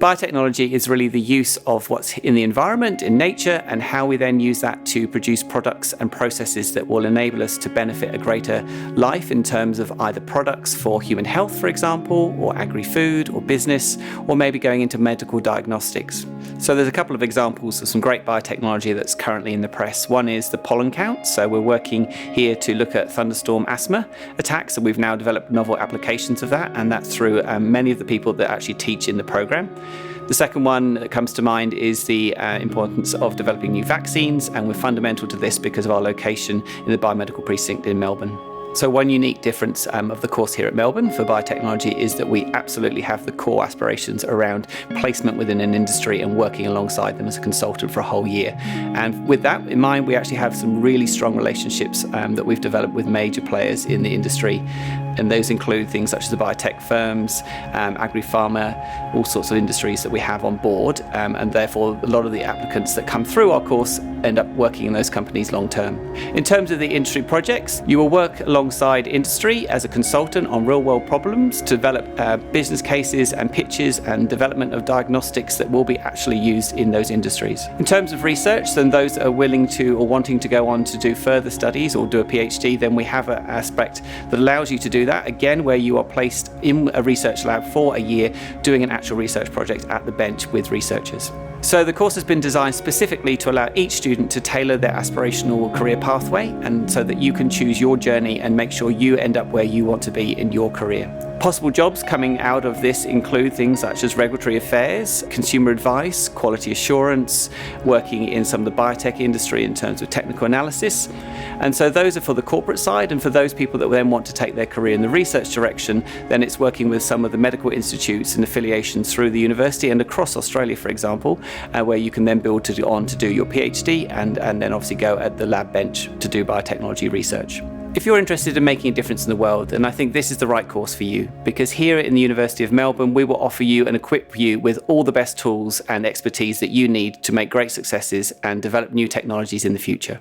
Biotechnology is really the use of what's in the environment, in nature, and how we then use that to produce products and processes that will enable us to benefit a greater life in terms of either products for human health, for example, or agri-food or business, or maybe going into medical diagnostics. So there's a couple of examples of some great biotechnology that's currently in the press. One is the Pollen Count. So we're working here to look at thunderstorm asthma attacks, and we've now developed novel applications of that, and that's through many of the people that actually teach in the program. The second one that comes to mind is the importance of developing new vaccines, and we're fundamental to this because of our location in the biomedical precinct in Melbourne. So one unique difference of the course here at Melbourne for biotechnology is that we absolutely have the core aspirations around placement within an industry and working alongside them as a consultant for a whole year. And with that in mind, we actually have some really strong relationships that we've developed with major players in the industry. And those include things such as the biotech firms, agri-pharma, all sorts of industries that we have on board. And therefore, a lot of the applicants that come through our course end up working in those companies long term. In terms of the industry projects, you will work alongside industry as a consultant on real world problems to develop business cases and pitches and development of diagnostics that will be actually used in those industries. In terms of research, then those that are willing to or wanting to go on to do further studies or do a PhD, then we have an aspect that allows you to do that, again, where you are placed in a research lab for a year doing an actual research project at the bench with researchers. So the course has been designed specifically to allow each student to tailor their aspirational career pathway, and so that you can choose your journey and make sure you end up where you want to be in your career. Possible jobs coming out of this include things such as regulatory affairs, consumer advice, quality assurance, working in some of the biotech industry in terms of technical analysis. And so those are for the corporate side, and for those people that then want to take their career in the research direction, then it's working with some of the medical institutes and affiliations through the university and across Australia, for example, where you can then build to do your PhD and then obviously go at the lab bench to do biotechnology research. If you're interested in making a difference in the world, then I think this is the right course for you, because here in the University of Melbourne, we will offer you and equip you with all the best tools and expertise that you need to make great successes and develop new technologies in the future.